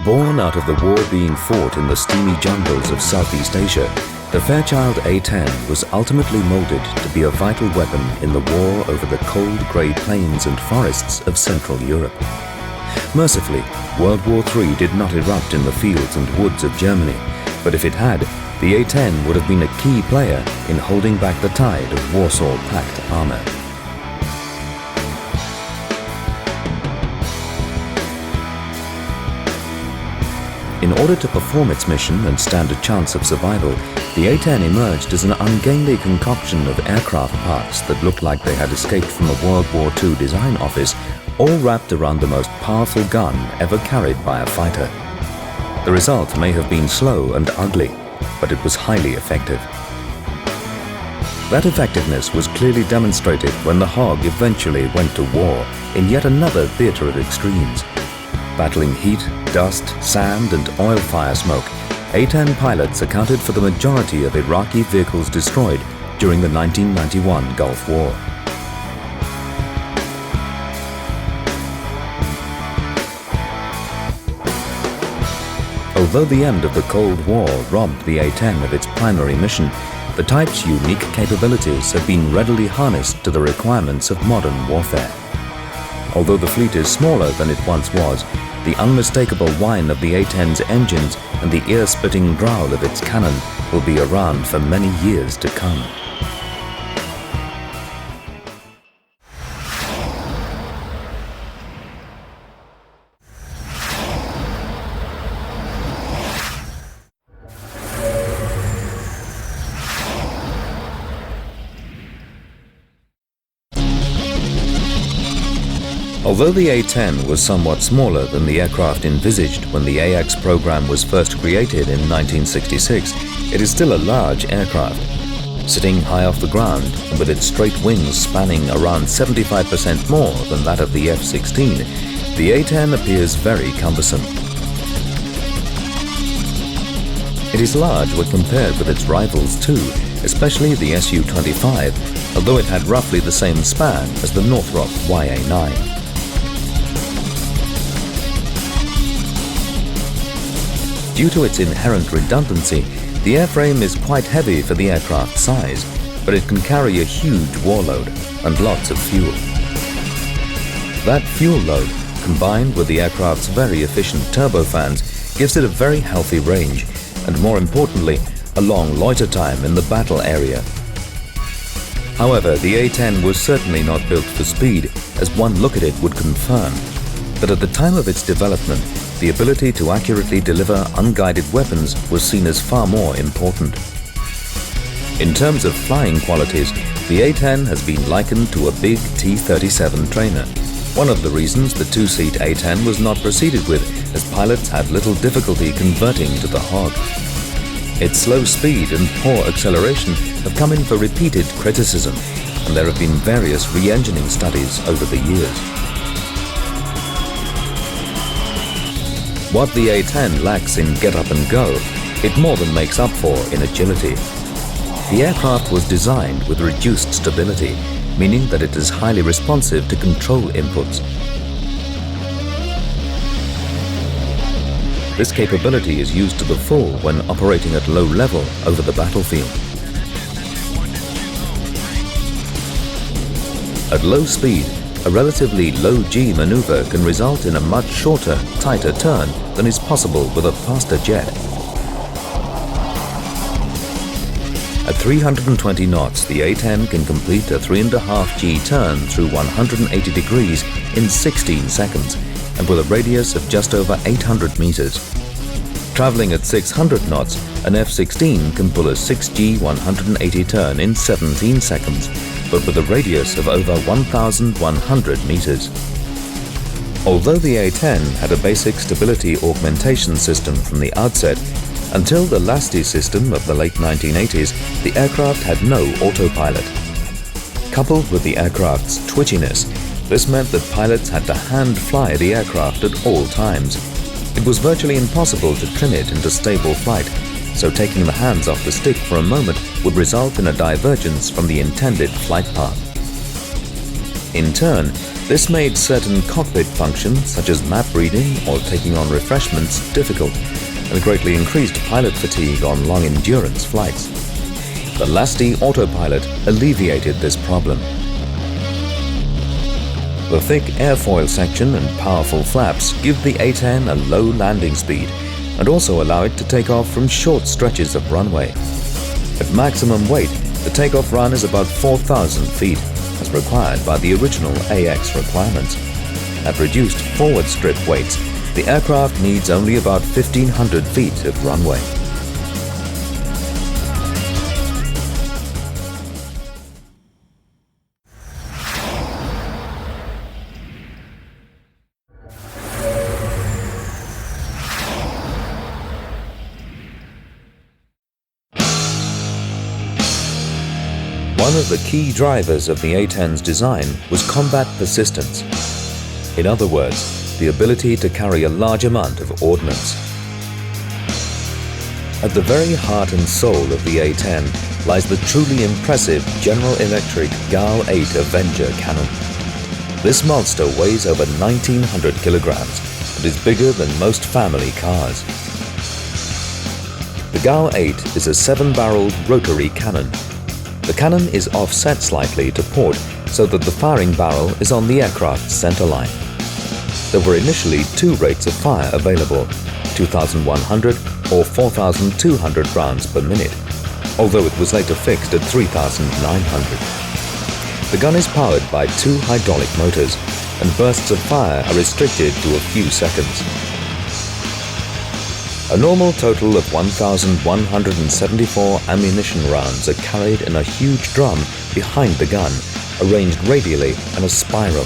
Born out of the war being fought in the steamy jungles of Southeast Asia, the Fairchild A-10 was ultimately molded to be a vital weapon in the war over the cold grey plains and forests of Central Europe. Mercifully, World War III did not erupt in the fields and woods of Germany, but if it had, the A-10 would have been a key player in holding back the tide of Warsaw Pact armour. In order to perform its mission and stand a chance of survival, the A-10 emerged as an ungainly concoction of aircraft parts that looked like they had escaped from a World War II design office, all wrapped around the most powerful gun ever carried by a fighter. The result may have been slow and ugly, but it was highly effective. That effectiveness was clearly demonstrated when the Hog eventually went to war in yet another theatre of extremes. Battling heat, dust, sand and oil fire smoke, A-10 pilots accounted for the majority of Iraqi vehicles destroyed during the 1991 Gulf War. Although the end of the Cold War robbed the A-10 of its primary mission, the type's unique capabilities have been readily harnessed to the requirements of modern warfare. Although the fleet is smaller than it once was, the unmistakable whine of the A-10's engines and the ear-splitting growl of its cannon will be around for many years to come. Although the A-10 was somewhat smaller than the aircraft envisaged when the AX program was first created in 1966, it is still a large aircraft. Sitting high off the ground and with its straight wings spanning around 75% more than that of the F-16, the A-10 appears very cumbersome. It is large when compared with its rivals too, especially the Su-25, although it had roughly the same span as the Northrop YA-9. Due to its inherent redundancy, the airframe is quite heavy for the aircraft size, but it can carry a huge warload and lots of fuel. That fuel load, combined with the aircraft's very efficient turbofans, gives it a very healthy range and, more importantly, a long loiter time in the battle area. However, the A-10 was certainly not built for speed, as one look at it would confirm. But at the time of its development, the ability to accurately deliver unguided weapons was seen as far more important. In terms of flying qualities, the A-10 has been likened to a big T-37 trainer. One of the reasons the two-seat A-10 was not proceeded with, as pilots had little difficulty converting to the Hog. Its slow speed and poor acceleration have come in for repeated criticism, and there have been various re-engineering studies over the years. What the A-10 lacks in get up and go, it more than makes up for in agility. The aircraft was designed with reduced stability, meaning that it is highly responsive to control inputs. This capability is used to the full when operating at low level over the battlefield. At low speed, a relatively low G maneuver can result in a much shorter, tighter turn than is possible with a faster jet. At 320 knots, the A-10 can complete a 3.5 G turn through 180 degrees in 16 seconds and with a radius of just over 800 meters. Traveling at 600 knots, an F-16 can pull a 6G 180 turn in 17 seconds, but with a radius of over 1,100 meters. Although the A-10 had a basic stability augmentation system from the outset, until the LASTI system of the late 1980s, the aircraft had no autopilot. Coupled with the aircraft's twitchiness, this meant that pilots had to hand fly the aircraft at all times. It was virtually impossible to trim it into stable flight, so taking the hands off the stick for a moment would result in a divergence from the intended flight path. In turn, This made certain cockpit functions, such as map reading or taking on refreshments, difficult, and greatly increased pilot fatigue on long-endurance flights. The lasty autopilot alleviated this problem. The thick airfoil section and powerful flaps give the A-10 a low landing speed and also allow it to take off from short stretches of runway. At maximum weight, the takeoff run is about 4,000 feet, as required by the original AX requirements. At reduced forward strip weights, the aircraft needs only about 1,500 feet of runway. One of the key drivers of the A-10's design was combat persistence. In other words, the ability to carry a large amount of ordnance. At the very heart and soul of the A-10 lies the truly impressive General Electric GAL-8 Avenger cannon. This monster weighs over 1,900 kilograms and is bigger than most family cars. The GAL-8 is a 7-barreled rotary cannon. The cannon is offset slightly to port so that the firing barrel is on the aircraft's center line. There were initially 2 rates of fire available, 2,100 or 4,200 rounds per minute, although it was later fixed at 3,900. The gun is powered by 2 hydraulic motors, and bursts of fire are restricted to a few seconds. A normal total of 1,174 ammunition rounds are carried in a huge drum behind the gun, arranged radially in a spiral.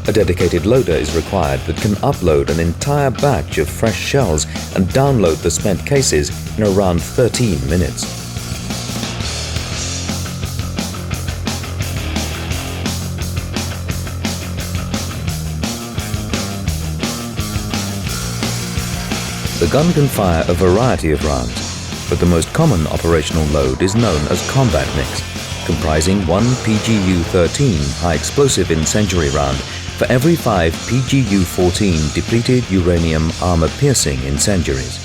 A dedicated loader is required that can upload an entire batch of fresh shells and download the spent cases in around 13 minutes. The gun can fire a variety of rounds, but the most common operational load is known as combat mix, comprising 1 PGU-13 high-explosive incendiary round for every 5 PGU-14 depleted uranium armor-piercing incendiaries.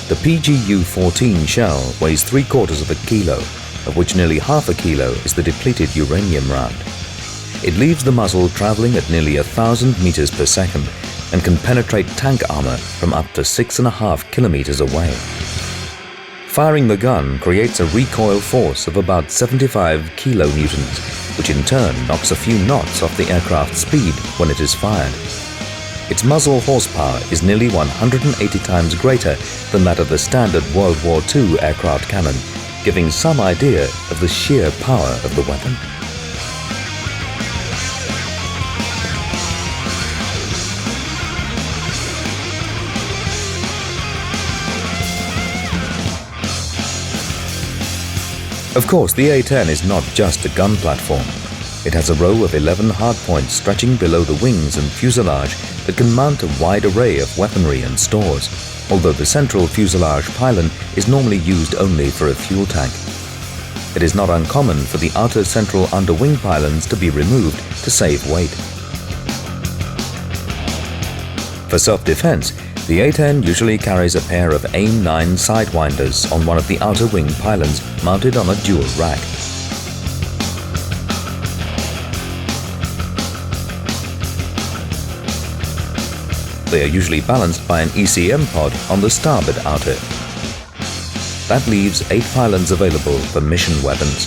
The PGU-14 shell weighs 3/4 of a kilo, of which nearly half a kilo is the depleted uranium round. It leaves the muzzle traveling at nearly 1,000 meters per second and can penetrate tank armor from up to 6.5 kilometers away. Firing the gun creates a recoil force of about 75 kilonewtons, which in turn knocks a few knots off the aircraft's speed when it is fired. Its muzzle horsepower is nearly 180 times greater than that of the standard World War II aircraft cannon, giving some idea of the sheer power of the weapon. Of course, the A-10 is not just a gun platform. It has a row of 11 hardpoints stretching below the wings and fuselage that can mount a wide array of weaponry and stores, although the central fuselage pylon is normally used only for a fuel tank. It is not uncommon for the outer central underwing pylons to be removed to save weight. For self-defense, the A-10 usually carries a pair of AIM-9 sidewinders on one of the outer wing pylons mounted on a dual rack. They are usually balanced by an ECM pod on the starboard outer. That leaves 8 pylons available for mission weapons.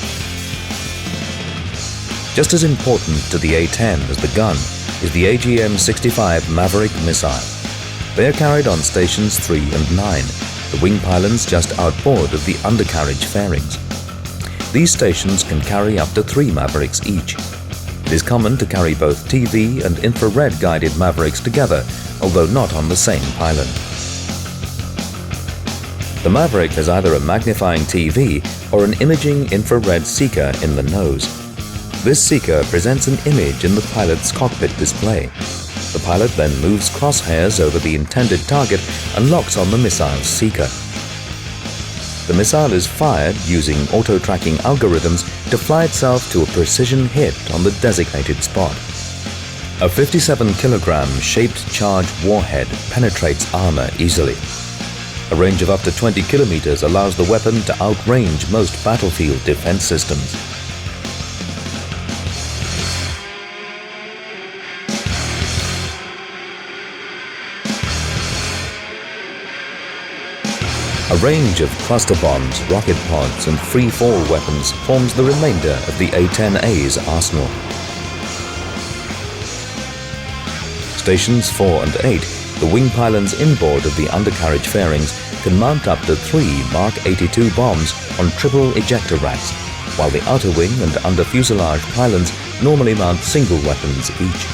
Just as important to the A-10 as the gun is the AGM-65 Maverick missile. They are carried on stations 3 and 9, the wing pylons just outboard of the undercarriage fairings. These stations can carry up to 3 Mavericks each. It is common to carry both TV and infrared-guided Mavericks together, although not on the same pylon. The Maverick has either a magnifying TV or an imaging infrared seeker in the nose. This seeker presents an image in the pilot's cockpit display. The pilot then moves crosshairs over the intended target and locks on the missile's seeker. The missile is fired using auto-tracking algorithms to fly itself to a precision hit on the designated spot. A 57-kilogram shaped charge warhead penetrates armor easily. A range of up to 20 kilometers allows the weapon to outrange most battlefield defense systems. A range of cluster bombs, rocket pods and free-fall weapons forms the remainder of the A-10A's arsenal. Stations 4 and 8, the wing pylons inboard of the undercarriage fairings, can mount up to 3 Mark 82 bombs on triple ejector racks, while the outer wing and under fuselage pylons normally mount single weapons each.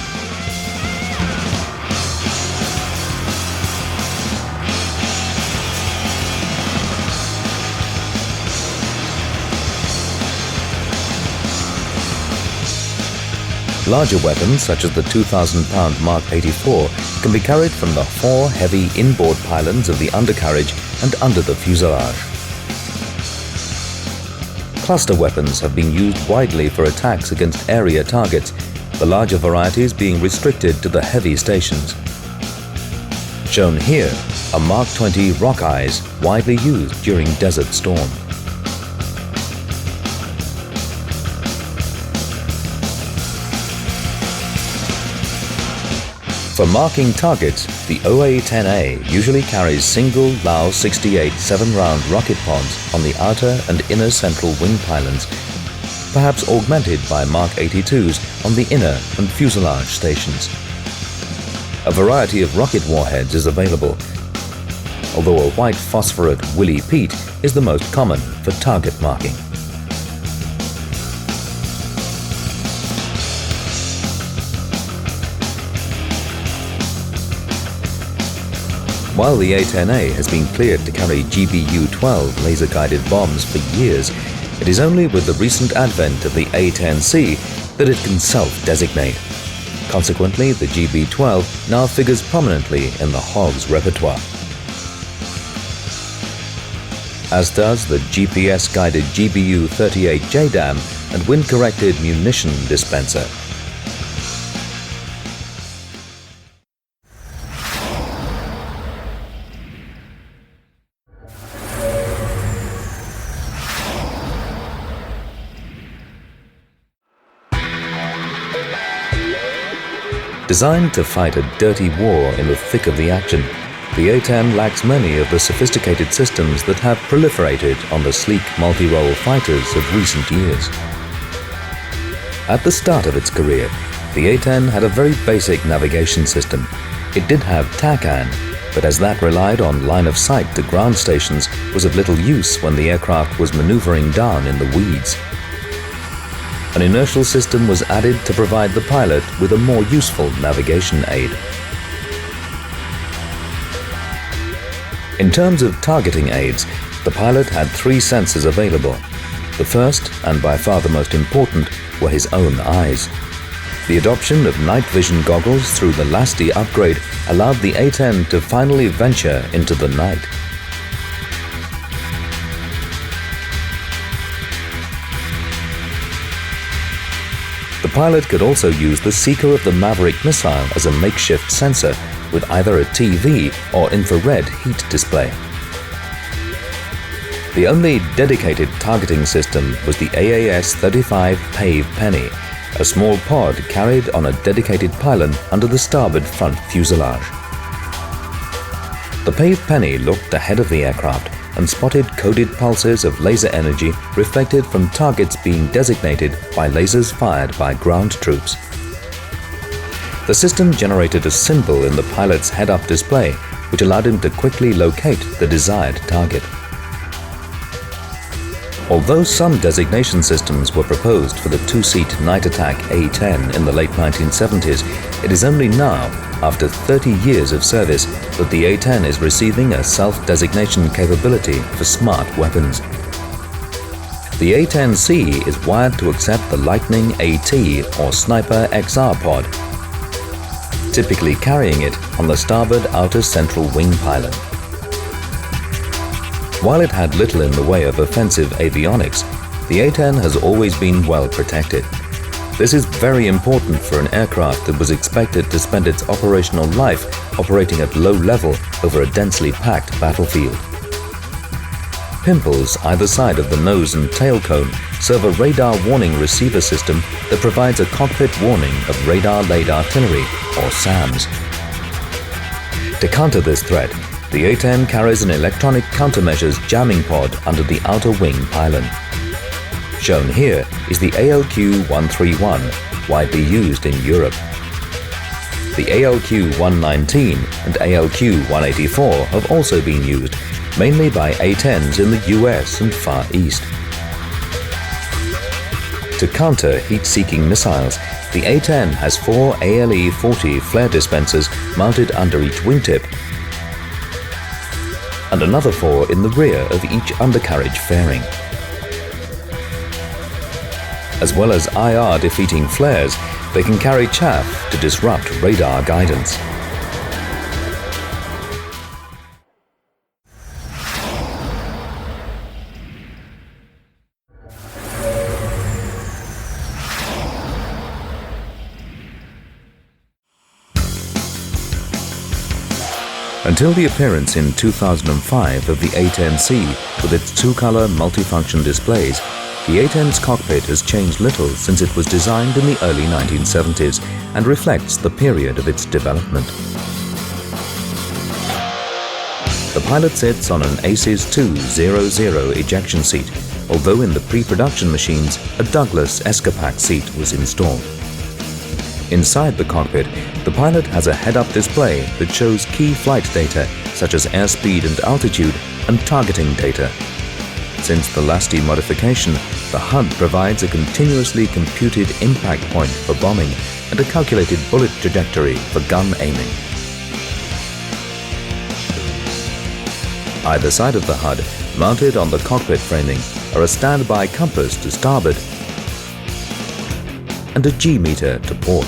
Larger weapons, such as the 2,000-pound Mark 84, can be carried from the 4 heavy inboard pylons of the undercarriage and under the fuselage. Cluster weapons have been used widely for attacks against area targets, the larger varieties being restricted to the heavy stations. Shown here are Mark 20 Rockeyes, widely used during Desert Storm. For marking targets, the A-10A usually carries single Lao 68 7-round rocket pods on the outer and inner central wing pylons, perhaps augmented by Mark 82s on the inner and fuselage stations. A variety of rocket warheads is available, although a white phosphorate Willy Pete is the most common for target marking. While the A-10A has been cleared to carry GBU-12 laser-guided bombs for years, it is only with the recent advent of the A-10C that it can self-designate. Consequently, the GB-12 now figures prominently in the Hogg's repertoire, as does the GPS-guided GBU-38 JDAM and wind-corrected munition dispenser. Designed to fight a dirty war in the thick of the action, the A-10 lacks many of the sophisticated systems that have proliferated on the sleek multi-role fighters of recent years. At the start of its career, the A-10 had a very basic navigation system. It did have TACAN, but as that relied on line of sight to ground stations, was of little use when the aircraft was maneuvering down in the weeds. An inertial system was added to provide the pilot with a more useful navigation aid. In terms of targeting aids, the pilot had 3 sensors available. The first, and by far the most important, were his own eyes. The adoption of night vision goggles through the LASTI upgrade allowed the A-10 to finally venture into the night. The pilot could also use the seeker of the Maverick missile as a makeshift sensor with either a TV or infrared heat display. The only dedicated targeting system was the AAS-35 Pave Penny, a small pod carried on a dedicated pylon under the starboard front fuselage. The Pave Penny looked ahead of the aircraft and spotted coded pulses of laser energy reflected from targets being designated by lasers fired by ground troops. The system generated a symbol in the pilot's head-up display, which allowed him to quickly locate the desired target. Although some designation systems were proposed for the 2-seat night attack A-10 in the late 1970s, it is only now, after 30 years of service, that the A-10 is receiving a self-designation capability for smart weapons. The A-10C is wired to accept the Lightning AT or Sniper XR pod, typically carrying it on the starboard outer central wing pylon. While it had little in the way of offensive avionics, the A-10 has always been well protected. This is very important for an aircraft that was expected to spend its operational life operating at low level over a densely packed battlefield. Pimples either side of the nose and tail cone serve a radar warning receiver system that provides a cockpit warning of radar-laid artillery, or SAMs. To counter this threat, the A-10 carries an electronic countermeasures jamming pod under the outer wing pylon. Shown here is the ALQ-131, widely used in Europe. The ALQ-119 and ALQ-184 have also been used, mainly by A-10s in the US and Far East. To counter heat-seeking missiles, the A-10 has 4 ALE-40 flare dispensers mounted under each wingtip and another 4 in the rear of each undercarriage fairing. As well as IR-defeating flares, they can carry chaff to disrupt radar guidance. Until the appearance in 2005 of the A-10C with its two-color multifunction displays, the A-10's cockpit has changed little since it was designed in the early 1970s and reflects the period of its development. The pilot sits on an ACES 200 ejection seat, although in the pre-production machines a Douglas Escapac seat was installed. Inside the cockpit, the pilot has a head-up display that shows key flight data such as airspeed and altitude and targeting data. Since the Lasti modification, the HUD provides a continuously computed impact point for bombing and a calculated bullet trajectory for gun aiming. Either side of the HUD, mounted on the cockpit framing, are a standby compass to starboard and a G-meter to port.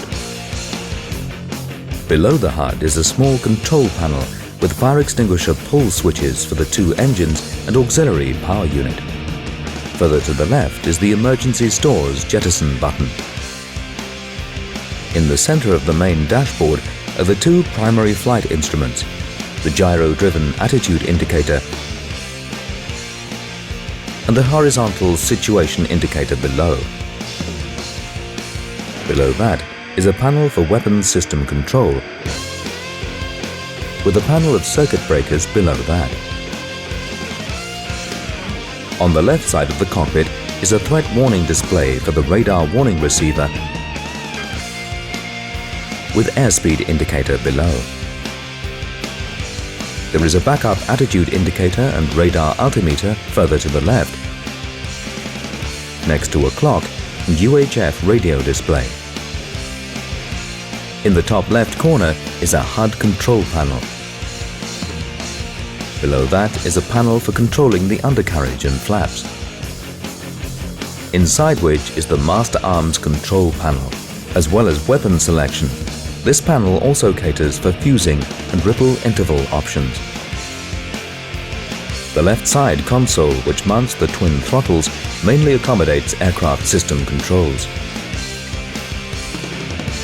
Below the HUD is a small control panel with fire extinguisher pull switches for the 2 engines and auxiliary power unit. Further to the left is the emergency stores jettison button. In the center of the main dashboard are the 2 primary flight instruments, the gyro-driven attitude indicator and the horizontal situation indicator below. Below that is a panel for weapons system control, with a panel of circuit breakers below that. On the left side of the cockpit is a threat warning display for the radar warning receiver with airspeed indicator below. There is a backup attitude indicator and radar altimeter further to the left, next to a clock and UHF radio display. In the top left corner is a HUD control panel. Below that is a panel for controlling the undercarriage and flaps, inside which is the master arms control panel, as well as weapon selection. This panel also caters for fusing and ripple interval options. The left side console, which mounts the twin throttles, mainly accommodates aircraft system controls.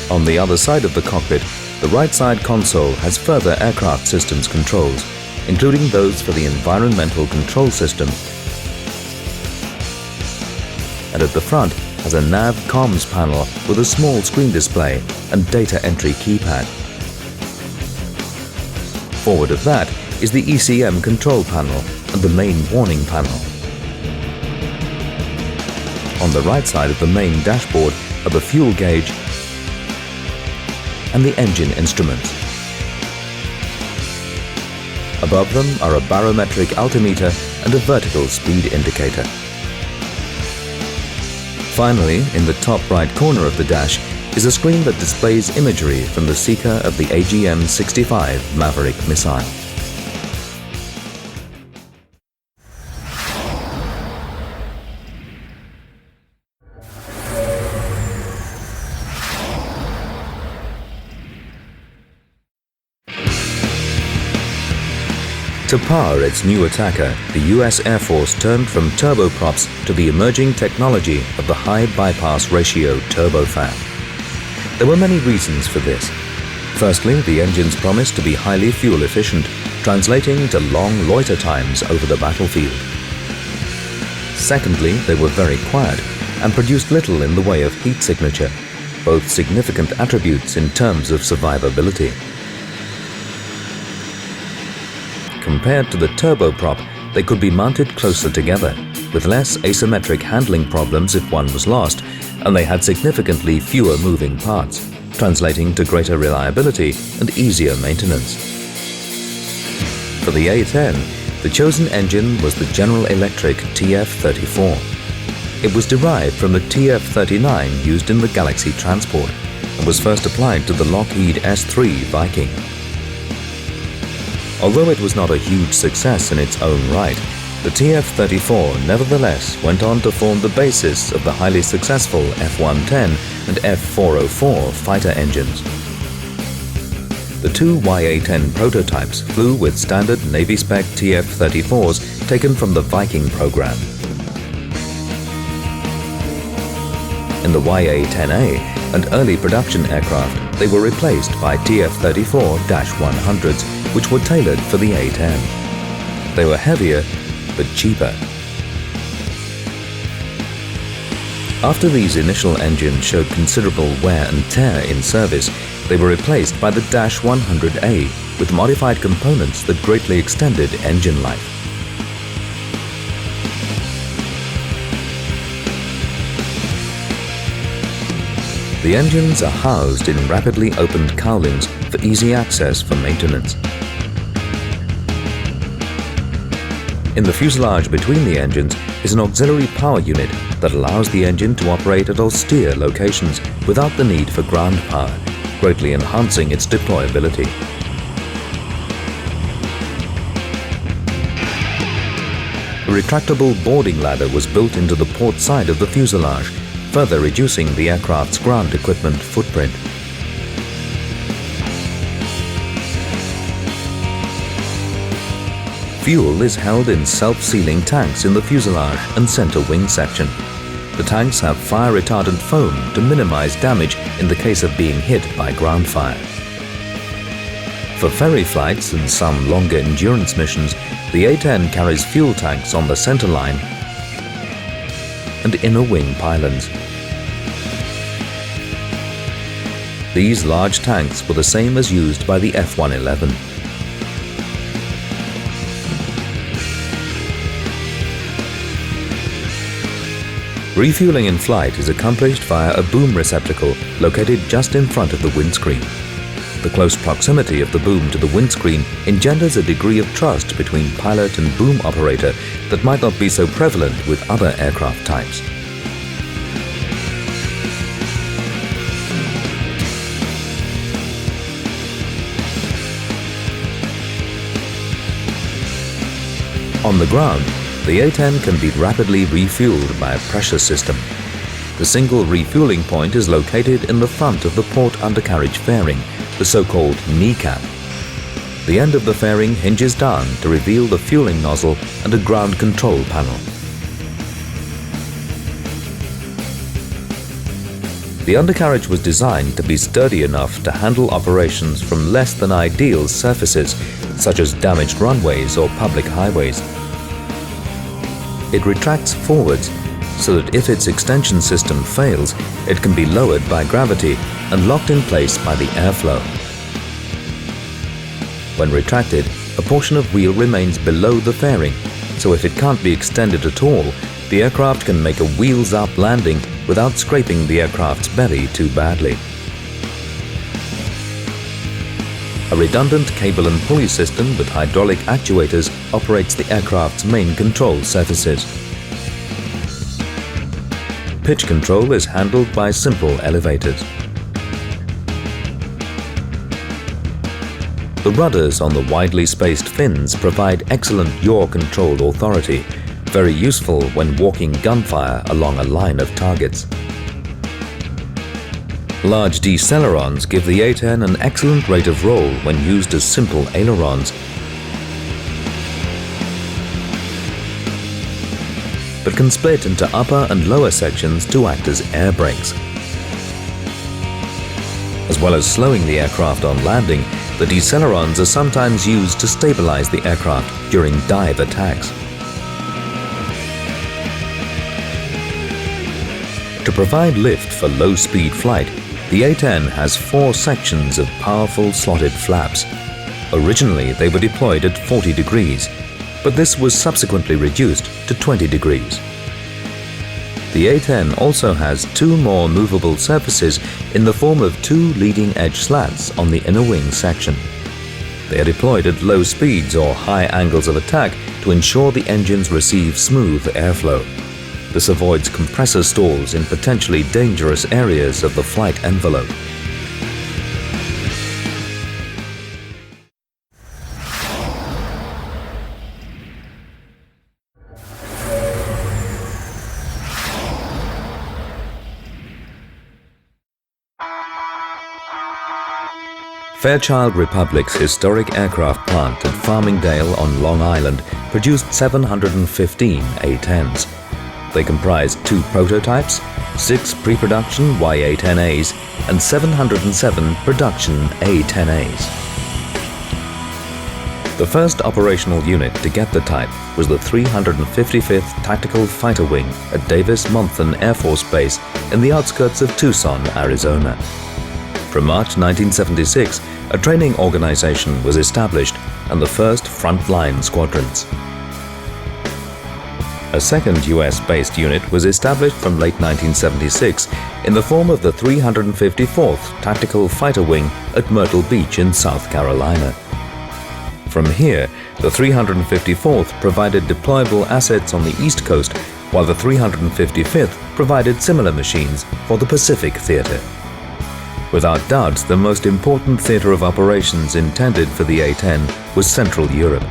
On the other side of the cockpit, the right side console has further aircraft systems controls, including those for the environmental control system, and at the front has a nav comms panel with a small screen display and data entry keypad. Forward of that is the ECM control panel and the main warning panel. On the right side of the main dashboard are the fuel gauge and the engine instruments. Above them are a barometric altimeter and a vertical speed indicator. Finally, in the top right corner of the dash is a screen that displays imagery from the seeker of the AGM-65 Maverick missile. To power its new attacker, the US Air Force turned from turboprops to the emerging technology of the high bypass ratio turbofan. There were many reasons for this. Firstly, the engines promised to be highly fuel efficient, translating to long loiter times over the battlefield. Secondly, they were very quiet and produced little in the way of heat signature, both significant attributes in terms of survivability. Compared to the turboprop, they could be mounted closer together, with less asymmetric handling problems if one was lost, and they had significantly fewer moving parts, translating to greater reliability and easier maintenance. For the A-10, the chosen engine was the General Electric TF-34. It was derived from the TF-39 used in the Galaxy transport and was first applied to the Lockheed S-3 Viking. Although it was not a huge success in its own right, the TF-34 nevertheless went on to form the basis of the highly successful F-110 and F-404 fighter engines. The two YA-10 prototypes flew with standard Navy-spec TF-34s taken from the Viking program. In the YA-10A, an early production aircraft, they were replaced by TF-34-100s, which were tailored for the A-10. They were heavier, but cheaper. After these initial engines showed considerable wear and tear in service, they were replaced by the -100A with modified components that greatly extended engine life. The engines are housed in rapidly opened cowlings for easy access for maintenance. In the fuselage between the engines is an auxiliary power unit that allows the engine to operate at austere locations without the need for ground power, greatly enhancing its deployability. A retractable boarding ladder was built into the port side of the fuselage, further reducing the aircraft's ground equipment footprint. Fuel is held in self-sealing tanks in the fuselage and center wing section. The tanks have fire-retardant foam to minimize damage in the case of being hit by ground fire. For ferry flights and some longer endurance missions, the A-10 carries fuel tanks on the center line and inner wing pylons. These large tanks were the same as used by the F-111. Refueling in flight is accomplished via a boom receptacle located just in front of the windscreen. The close proximity of the boom to the windscreen engenders a degree of trust between pilot and boom operator that might not be so prevalent with other aircraft types. On the ground, the A-10 can be rapidly refueled by a pressure system. The single refueling point is located in the front of the port undercarriage fairing, the so-called kneecap. The end of the fairing hinges down to reveal the fueling nozzle and a ground control panel. The undercarriage was designed to be sturdy enough to handle operations from less than ideal surfaces, such as damaged runways or public highways. It retracts forwards so that if its extension system fails, it can be lowered by gravity and locked in place by the airflow. When retracted, a portion of wheel remains below the fairing, so if it can't be extended at all, the aircraft can make a wheels-up landing without scraping the aircraft's belly too badly. A redundant cable and pulley system with hydraulic actuators operates the aircraft's main control surfaces. Pitch control is handled by simple elevators. The rudders on the widely spaced fins provide excellent yaw control authority, very useful when walking gunfire along a line of targets. Large decelerons give the A-10 an excellent rate of roll when used as simple ailerons. but can split into upper and lower sections to act as air brakes. As well as slowing the aircraft on landing, the decelerons are sometimes used to stabilize the aircraft during dive attacks. To provide lift for low-speed flight, the A-10 has 4 sections of powerful slotted flaps. Originally, they were deployed at 40 degrees, but this was subsequently reduced to 20 degrees. The A-10 also has 2 more movable surfaces in the form of 2 leading-edge slats on the inner wing section. They are deployed at low speeds or high angles of attack to ensure the engines receive smooth airflow. This avoids compressor stalls in potentially dangerous areas of the flight envelope. Fairchild Republic's historic aircraft plant at Farmingdale on Long Island produced 715 A-10s. They comprised 2 prototypes, 6 pre-production YA-10As, and 707 production A-10As. The first operational unit to get the type was the 355th Tactical Fighter Wing at Davis-Monthan Air Force Base in the outskirts of Tucson, Arizona. From March 1976, a training organization was established and the first frontline squadrons. A second US-based unit was established from late 1976 in the form of the 354th Tactical Fighter Wing at Myrtle Beach in South Carolina. From here, the 354th provided deployable assets on the East Coast, while the 355th provided similar machines for the Pacific Theater. Without doubt, the most important theater of operations intended for the A-10 was Central Europe.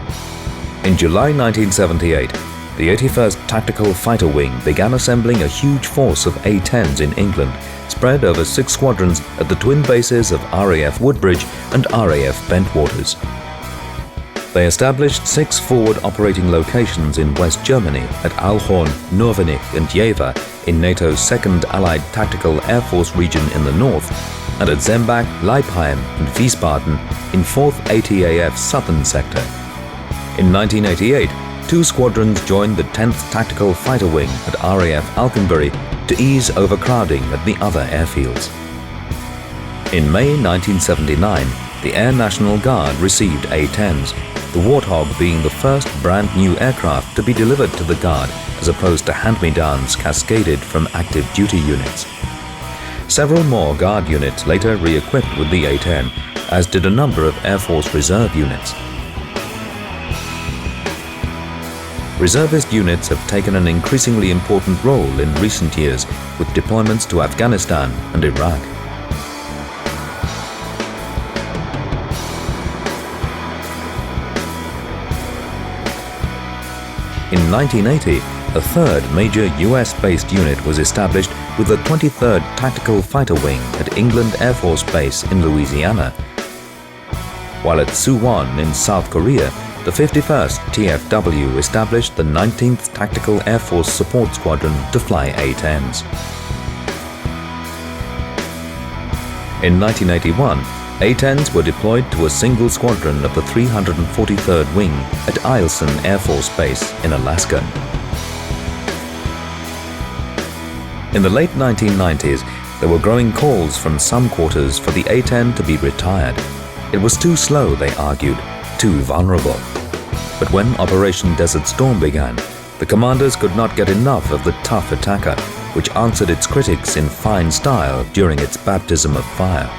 In July 1978, the 81st Tactical Fighter Wing began assembling a huge force of A-10s in England, spread over 6 squadrons at the twin bases of RAF Woodbridge and RAF Bentwaters. They established 6 forward operating locations in West Germany at Alhorn, Norvenich and Jever in NATO's 2nd Allied Tactical Air Force region in the north, and at Zembach, Leipheim and Wiesbaden in 4th ATAF's southern sector. In 1988, 2 squadrons joined the 10th Tactical Fighter Wing at RAF Alconbury to ease overcrowding at the other airfields. In May 1979, the Air National Guard received A-10s, the Warthog being the first brand new aircraft to be delivered to the Guard as opposed to hand-me-downs cascaded from active duty units. Several more Guard units later re-equipped with the A-10, as did a number of Air Force Reserve units. Reservist units have taken an increasingly important role in recent years with deployments to Afghanistan and Iraq. In 1980, a third major US-based unit was established with the 23rd Tactical Fighter Wing at England Air Force Base in Louisiana. While at Suwon in South Korea, the 51st TFW established the 19th Tactical Air Force Support Squadron to fly A-10s. In 1981, A-10s were deployed to a single squadron of the 343rd Wing at Eielson Air Force Base in Alaska. In the late 1990s, there were growing calls from some quarters for the A-10 to be retired. It was too slow, they argued, too vulnerable. But when Operation Desert Storm began, the commanders could not get enough of the tough attacker, which answered its critics in fine style during its baptism of fire.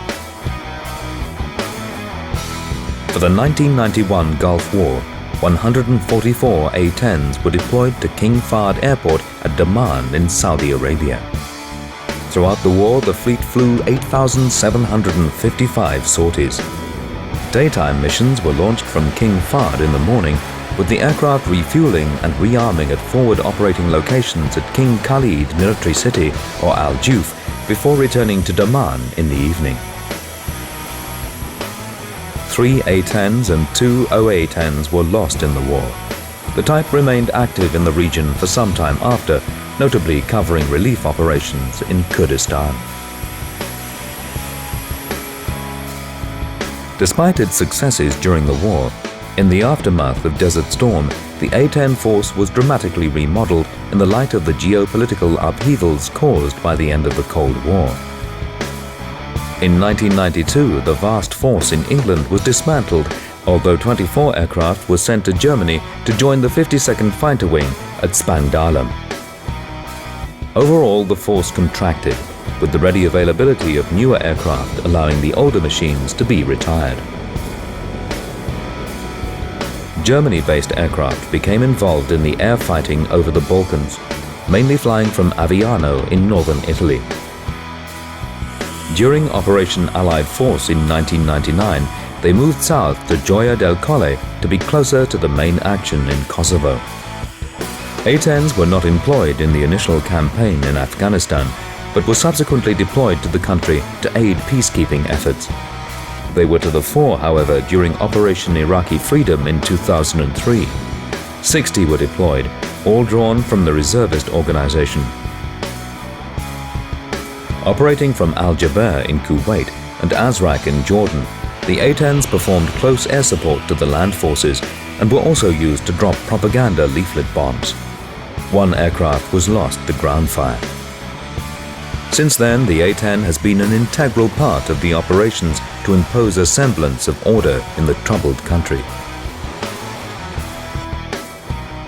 For the 1991 Gulf War, 144 A-10s were deployed to King Fahd Airport at Daman in Saudi Arabia. Throughout the war, the fleet flew 8,755 sorties. Daytime missions were launched from King Fahd in the morning, with the aircraft refueling and rearming at forward operating locations at King Khalid Military City or Al Juf before returning to Daman in the evening. 3 A-10s and 2 OA-10s were lost in the war. The type remained active in the region for some time after, notably covering relief operations in Kurdistan. Despite its successes during the war, in the aftermath of Desert Storm, the A-10 force was dramatically remodeled in the light of the geopolitical upheavals caused by the end of the Cold War. In 1992, the vast force in England was dismantled, although 24 aircraft were sent to Germany to join the 52nd Fighter Wing at Spangdahlem. Overall, the force contracted, with the ready availability of newer aircraft allowing the older machines to be retired. Germany-based aircraft became involved in the air fighting over the Balkans, mainly flying from Aviano in northern Italy. During Operation Allied Force in 1999, they moved south to Gioia del Colle to be closer to the main action in Kosovo. A-10s were not employed in the initial campaign in Afghanistan, but were subsequently deployed to the country to aid peacekeeping efforts. They were to the fore, however, during Operation Iraqi Freedom in 2003. 60 were deployed, all drawn from the reservist organization. Operating from Al Jaber in Kuwait and Azraq in Jordan, the A-10s performed close air support to the land forces and were also used to drop propaganda leaflet bombs. One aircraft was lost to ground fire. Since then, the A-10 has been an integral part of the operations to impose a semblance of order in the troubled country.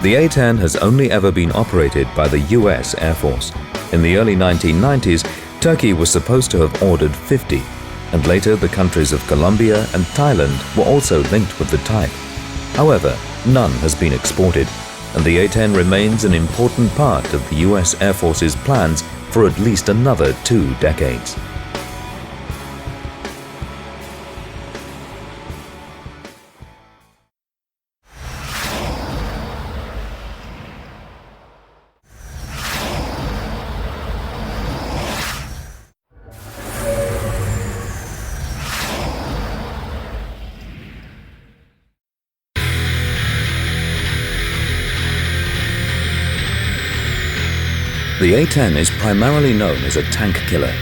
The A-10 has only ever been operated by the US Air Force. In the early 1990s, Turkey was supposed to have ordered 50, and later the countries of Colombia and Thailand were also linked with the type. However, none has been exported, and the A-10 remains an important part of the US Air Force's plans for at least another 2 decades. The A-10 is primarily known as a tank killer.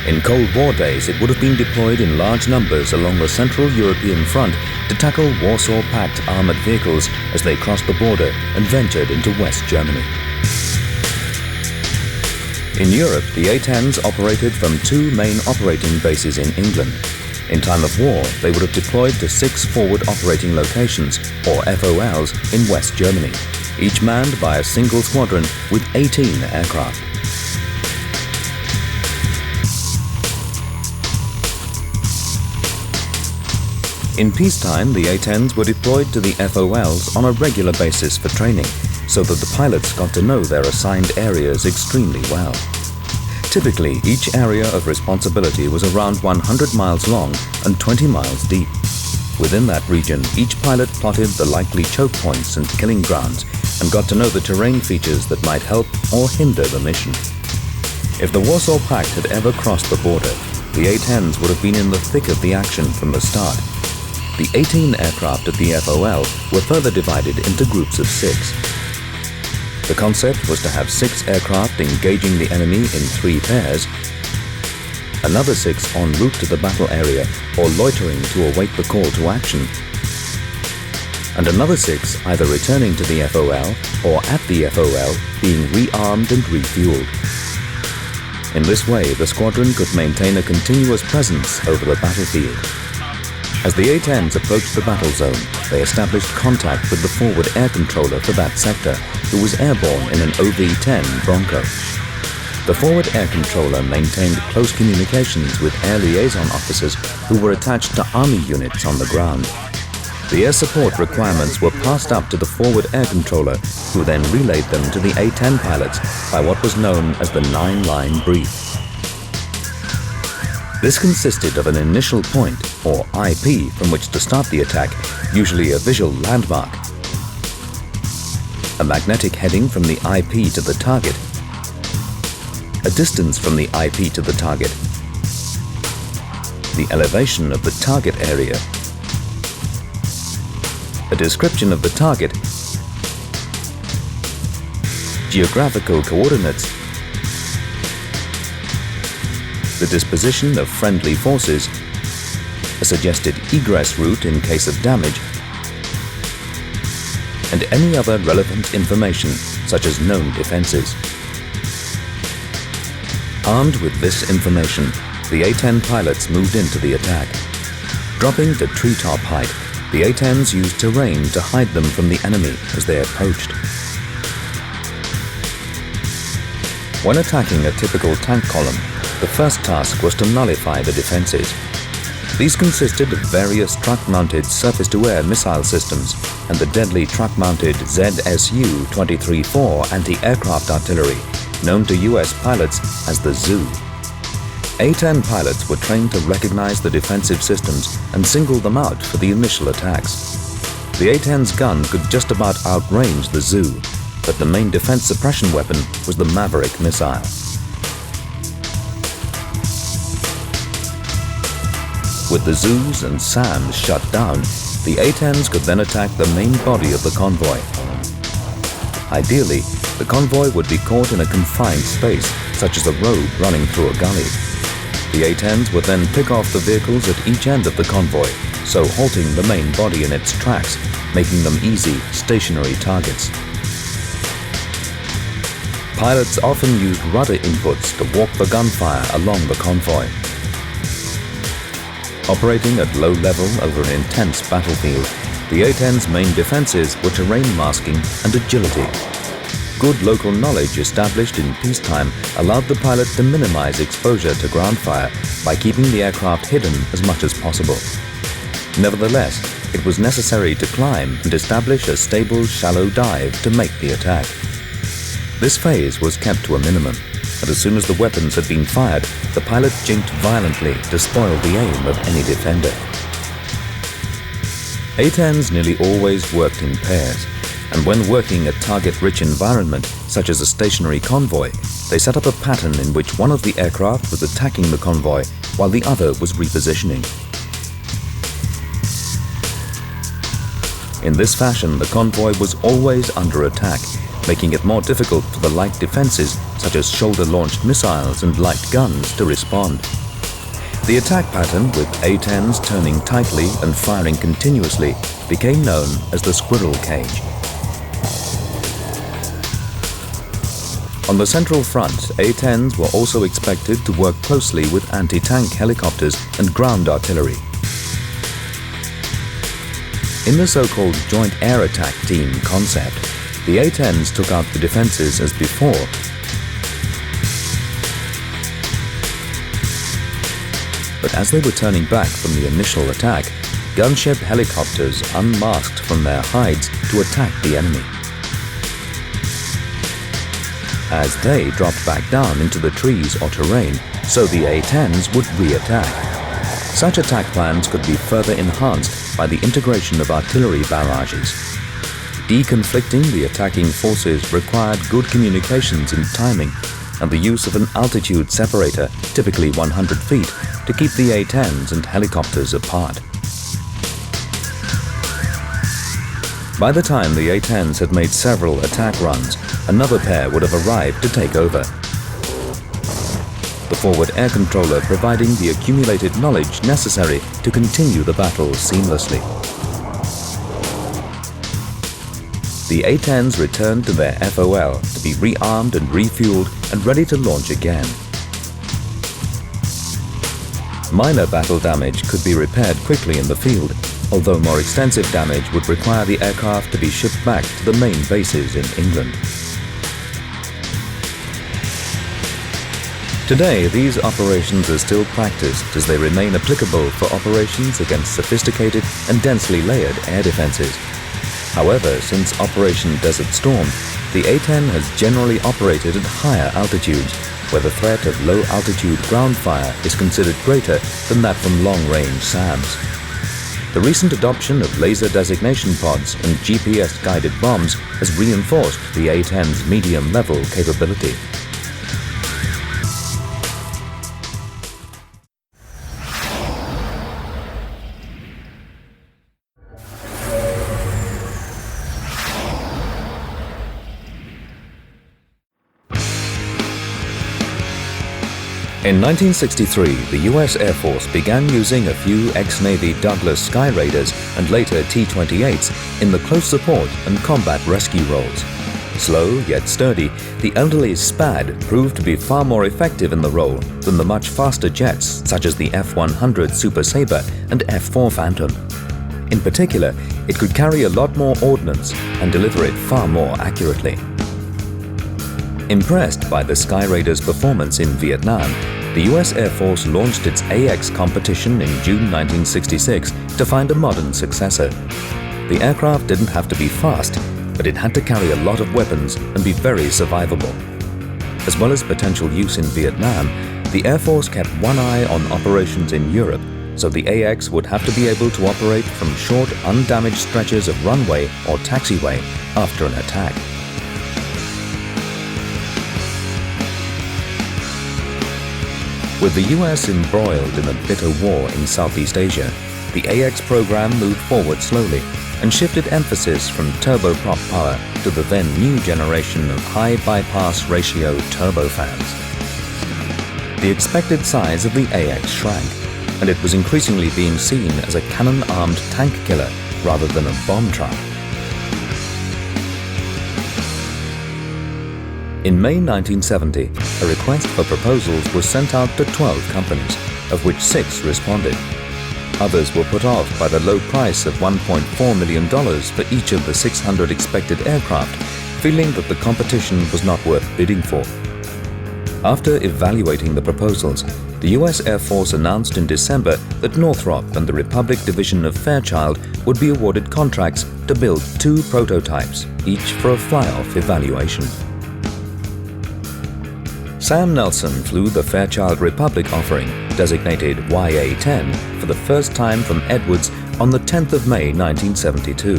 In Cold War days, it would have been deployed in large numbers along the Central European front to tackle Warsaw Pact armored vehicles as they crossed the border and ventured into West Germany. In Europe, the A-10s operated from 2 main operating bases in England. In time of war, they would have deployed to 6 forward operating locations, or FOLs, in West Germany, each manned by a single squadron with 18 aircraft. In peacetime, the A-10s were deployed to the FOLs on a regular basis for training, so that the pilots got to know their assigned areas extremely well. Typically, each area of responsibility was around 100 miles long and 20 miles deep. Within that region, each pilot plotted the likely choke points and killing grounds and got to know the terrain features that might help or hinder the mission. If the Warsaw Pact had ever crossed the border, the A-10s would have been in the thick of the action from the start. The 18 aircraft at the FOL were further divided into groups of 6. The concept was to have 6 aircraft engaging the enemy in 3 pairs, another 6 en route to the battle area or loitering to await the call to action, and another 6 either returning to the FOL or at the FOL being rearmed and refueled. In this way, the squadron could maintain a continuous presence over the battlefield. As the A-10s approached the battle zone, they established contact with the forward air controller for that sector, who was airborne in an OV-10 Bronco. The forward air controller maintained close communications with air liaison officers who were attached to army units on the ground. The air support requirements were passed up to the forward air controller, who then relayed them to the A-10 pilots by what was known as the 9-line brief. This consisted of an initial point, or IP, from which to start the attack, usually a visual landmark, a magnetic heading from the IP to the target, a distance from the IP to the target, the elevation of the target area, a description of the target, geographical coordinates, the disposition of friendly forces, a suggested egress route in case of damage, and any other relevant information such as known defenses. Armed with this information, the A-10 pilots moved into the attack. Dropping to treetop height, the A-10s used terrain to hide them from the enemy as they approached. When attacking a typical tank column, the first task was to nullify the defenses. These consisted of various truck-mounted surface-to-air missile systems and the deadly truck-mounted ZSU-23-4 anti-aircraft artillery, known to US pilots as the ZU. A-10 pilots were trained to recognize the defensive systems and single them out for the initial attacks. The A-10's gun could just about outrange the ZU, but the main defense suppression weapon was the Maverick missile. With the ZUs and SAMs shut down, the A-10s could then attack the main body of the convoy. Ideally, the convoy would be caught in a confined space, such as a road running through a gully. The A-10s would then pick off the vehicles at each end of the convoy, so halting the main body in its tracks, making them easy, stationary targets. Pilots often used rudder inputs to walk the gunfire along the convoy. Operating at low level over an intense battlefield, the A-10's main defenses were terrain masking and agility. Good local knowledge established in peacetime allowed the pilot to minimize exposure to ground fire by keeping the aircraft hidden as much as possible. Nevertheless, it was necessary to climb and establish a stable, shallow dive to make the attack. This phase was kept to a minimum, and as soon as the weapons had been fired, the pilot jinked violently to spoil the aim of any defender. A-10s nearly always worked in pairs, and when working a target-rich environment, such as a stationary convoy, they set up a pattern in which one of the aircraft was attacking the convoy while the other was repositioning. In this fashion, the convoy was always under attack, making it more difficult for the light defenses, such as shoulder-launched missiles and light guns, to respond. The attack pattern, with A-10s turning tightly and firing continuously, became known as the squirrel cage. On the central front, A-10s were also expected to work closely with anti-tank helicopters and ground artillery. In the so-called Joint Air Attack Team concept, the A-10s took out the defenses as before, but as they were turning back from the initial attack, gunship helicopters unmasked from their hides to attack the enemy. As they dropped back down into the trees or terrain, so the A-10s would re-attack. Such attack plans could be further enhanced by the integration of artillery barrages. Deconflicting the attacking forces required good communications and timing, and the use of an altitude separator, typically 100 feet, to keep the A-10s and helicopters apart. By the time the A-10s had made several attack runs, another pair would have arrived to take over. The forward air controller providing the accumulated knowledge necessary to continue the battle seamlessly. The A-10s returned to their FOL to be rearmed and refueled and ready to launch again. Minor battle damage could be repaired quickly in the field, although more extensive damage would require the aircraft to be shipped back to the main bases in England. Today, these operations are still practiced as they remain applicable for operations against sophisticated and densely layered air defenses. However, since Operation Desert Storm, the A-10 has generally operated at higher altitudes, where the threat of low-altitude ground fire is considered greater than that from long-range SAMs. The recent adoption of laser designation pods and GPS-guided bombs has reinforced the A-10's medium-level capability. In 1963, the U.S. Air Force began using a few ex-Navy Douglas Sky Raiders and later T-28s in the close support and combat rescue roles. Slow yet sturdy, the elderly SPAD proved to be far more effective in the role than the much faster jets such as the F-100 Super Sabre and F-4 Phantom. In particular, it could carry a lot more ordnance and deliver it far more accurately. Impressed by the Sky Raider's performance in Vietnam, the U.S. Air Force launched its AX competition in June 1966 to find a modern successor. The aircraft didn't have to be fast, but it had to carry a lot of weapons and be very survivable. As well as potential use in Vietnam, the Air Force kept one eye on operations in Europe, so the AX would have to be able to operate from short, undamaged stretches of runway or taxiway after an attack. With the US embroiled in a bitter war in Southeast Asia, the AX program moved forward slowly and shifted emphasis from turboprop power to the then new generation of high bypass ratio turbofans. The expected size of the AX shrank, and it was increasingly being seen as a cannon-armed tank killer rather than a bomb truck. In May 1970, a request for proposals was sent out to 12 companies, of which 6 responded. Others were put off by the low price of $1.4 million for each of the 600 expected aircraft, feeling that the competition was not worth bidding for. After evaluating the proposals, the U.S. Air Force announced in December that Northrop and the Republic Division of Fairchild would be awarded contracts to build 2 prototypes, each for a fly-off evaluation. Sam Nelson flew the Fairchild Republic offering, designated YA-10, for the first time from Edwards on the 10th of May 1972.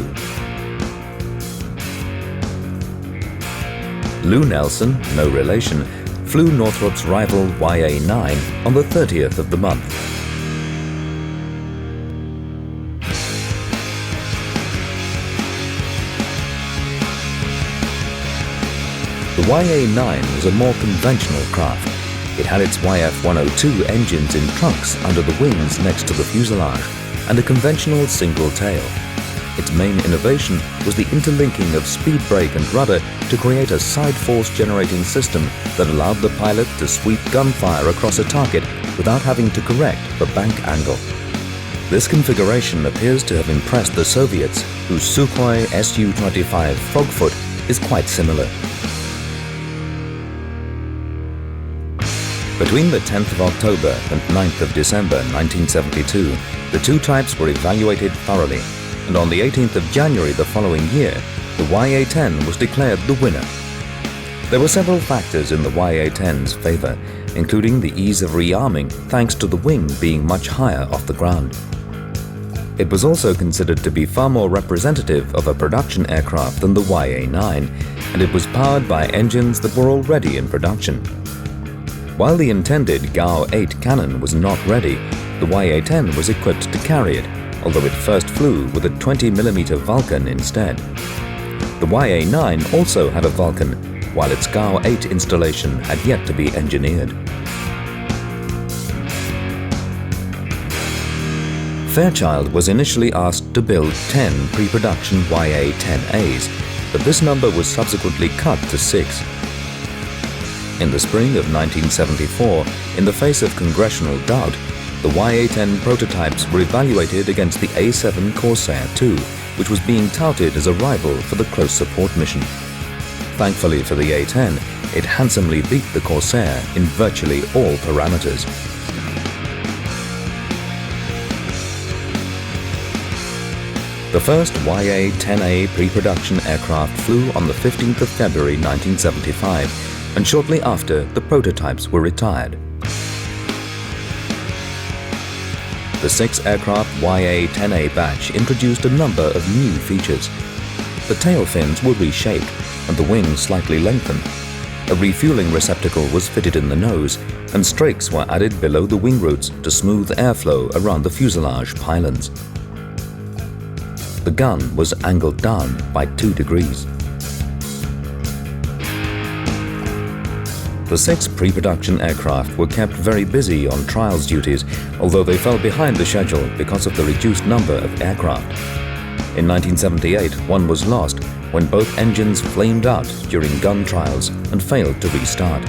Lou Nelson, no relation, flew Northrop's rival YA-9 on the 30th of the month. The YA-9 was a more conventional craft. It had its YF-102 engines in trunks under the wings next to the fuselage and a conventional single tail. Its main innovation was the interlinking of speed brake and rudder to create a side force generating system that allowed the pilot to sweep gunfire across a target without having to correct the bank angle. This configuration appears to have impressed the Soviets, whose Sukhoi Su-25 Frogfoot is quite similar. Between the 10th of October and 9th of December 1972, the 2 types were evaluated thoroughly, and on the 18th of January the following year, the YA-10 was declared the winner. There were several factors in the YA-10's favor, including the ease of rearming thanks to the wing being much higher off the ground. It was also considered to be far more representative of a production aircraft than the YA-9, and it was powered by engines that were already in production. While the intended GAO-8 cannon was not ready, the YA-10 was equipped to carry it, although it first flew with a 20mm Vulcan instead. The YA-9 also had a Vulcan, while its GAO-8 installation had yet to be engineered. Fairchild was initially asked to build 10 pre-production YA-10As, but this number was subsequently cut to 6. In the spring of 1974, in the face of congressional doubt, the YA-10 prototypes were evaluated against the A-7 Corsair II, which was being touted as a rival for the close support mission. Thankfully for the A-10, it handsomely beat the Corsair in virtually all parameters. The first YA-10A pre-production aircraft flew on the 15th of February 1975, and shortly after, the prototypes were retired. The 6-aircraft YA-10A batch introduced a number of new features. The tail fins were reshaped and the wings slightly lengthened. A refueling receptacle was fitted in the nose, and strakes were added below the wing roots to smooth airflow around the fuselage pylons. The gun was angled down by 2 degrees. The 6 pre-production aircraft were kept very busy on trials duties, although they fell behind the schedule because of the reduced number of aircraft. In 1978, one was lost when both engines flamed out during gun trials and failed to restart.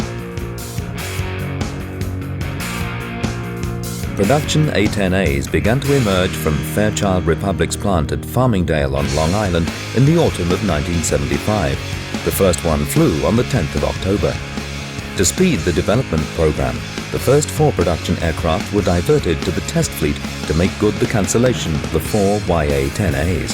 Production A-10As began to emerge from Fairchild Republic's plant at Farmingdale on Long Island in the autumn of 1975. The first one flew on the 10th of October. To speed the development program, the first 4 production aircraft were diverted to the test fleet to make good the cancellation of the 4 YA-10As.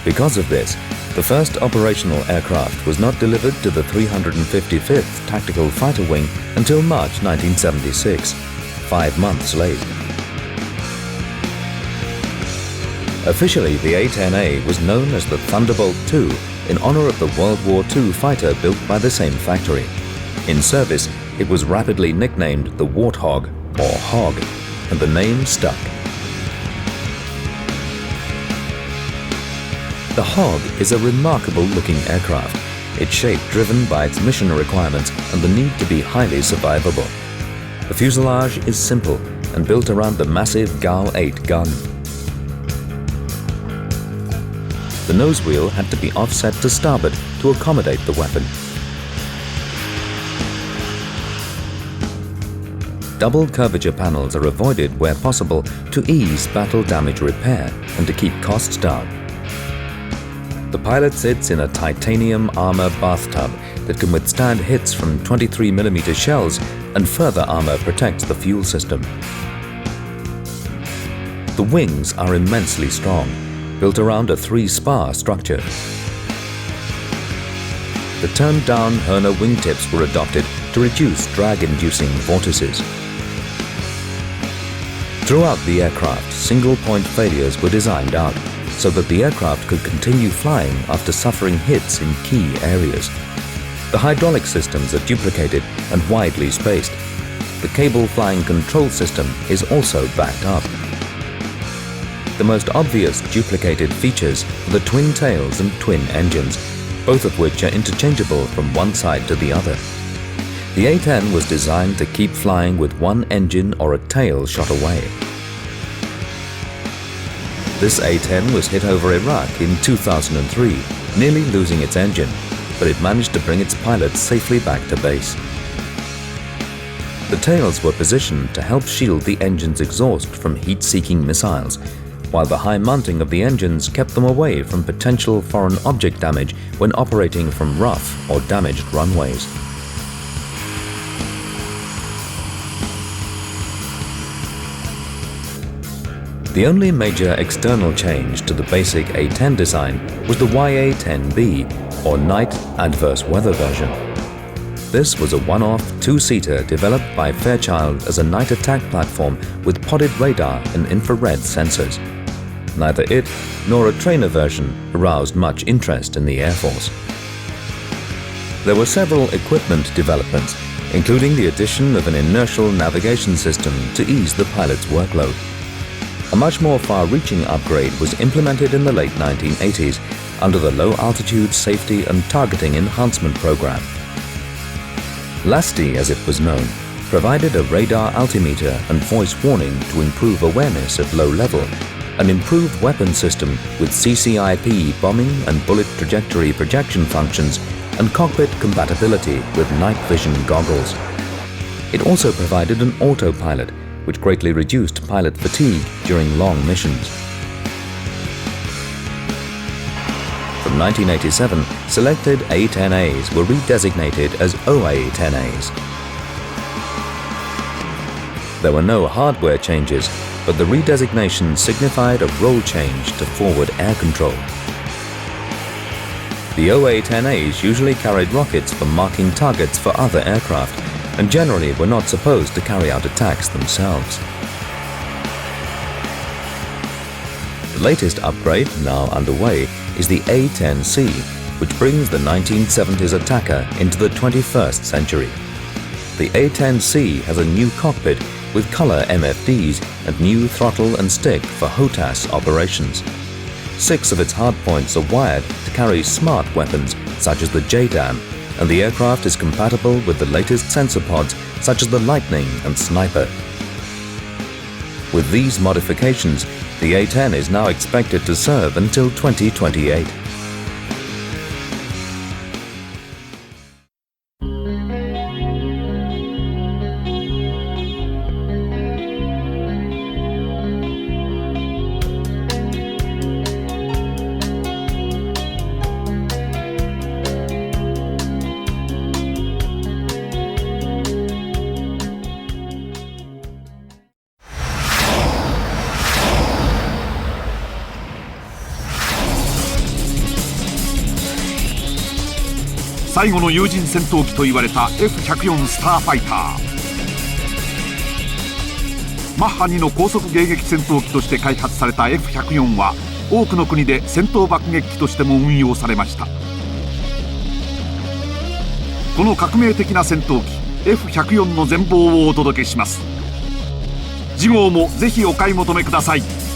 Because of this, the first operational aircraft was not delivered to the 355th Tactical Fighter Wing until March 1976, 5 months late. Officially, the A-10A was known as the Thunderbolt II in honor of the World War II fighter built by the same factory. In service, it was rapidly nicknamed the Warthog or Hog, and the name stuck. The Hog is a remarkable-looking aircraft, its shape driven by its mission requirements and the need to be highly survivable. The fuselage is simple and built around the massive GAL-8 gun. The nose wheel had to be offset to starboard to accommodate the weapon. Double curvature panels are avoided where possible to ease battle damage repair and to keep costs down. The pilot sits in a titanium armor bathtub that can withstand hits from 23mm shells, and further armor protects the fuel system. The wings are immensely strong, built around a 3-spar structure. The turned-down Herner wingtips were adopted to reduce drag-inducing vortices. Throughout the aircraft, single-point failures were designed out so that the aircraft could continue flying after suffering hits in key areas. The hydraulic systems are duplicated and widely spaced. The cable flying control system is also backed up. The most obvious duplicated features are the twin tails and twin engines, both of which are interchangeable from one side to the other. The A-10 was designed to keep flying with one engine or a tail shot away. This A-10 was hit over Iraq in 2003, nearly losing its engine, but it managed to bring its pilots safely back to base. The tails were positioned to help shield the engine's exhaust from heat-seeking missiles, while the high mounting of the engines kept them away from potential foreign object damage when operating from rough or damaged runways. The only major external change to the basic A-10 design was the YA-10B, or Night Adverse Weather version. This was a one-off 2-seater developed by Fairchild as a night attack platform with podded radar and infrared sensors. Neither it nor a trainer version aroused much interest in the Air Force. There were several equipment developments, including the addition of an inertial navigation system to ease the pilot's workload. A much more far-reaching upgrade was implemented in the late 1980s under the Low Altitude Safety and Targeting Enhancement Program. LASTI, as it was known, provided a radar altimeter and voice warning to improve awareness at low level, an improved weapon system with CCIP bombing and bullet trajectory projection functions, and cockpit compatibility with night vision goggles. It also provided an autopilot, which greatly reduced pilot fatigue during long missions. From 1987, selected A-10As were redesignated as OA-10As. There were no hardware changes, but the redesignation signified a role change to forward air control. The OA-10As usually carried rockets for marking targets for other aircraft, and generally were not supposed to carry out attacks themselves. The latest upgrade, now underway, is the A-10C, which brings the 1970s attacker into the 21st century. The A-10C has a new cockpit with color MFDs and new throttle and stick for HOTAS operations. 6 of its hardpoints are wired to carry smart weapons such as the JDAM, and the aircraft is compatible with the latest sensor pods such as the Lightning and Sniper. With these modifications, the A-10 is now expected to serve until 2028.最後の有人戦闘機と言われた F-104 スターファイター。マッハ2の高速迎撃戦闘機として開発された F-104 は多くの国で戦闘爆撃機としても運用されました。この革命的な戦闘機 F-104 の全貌をお届けします。次号もぜひお買い求めください。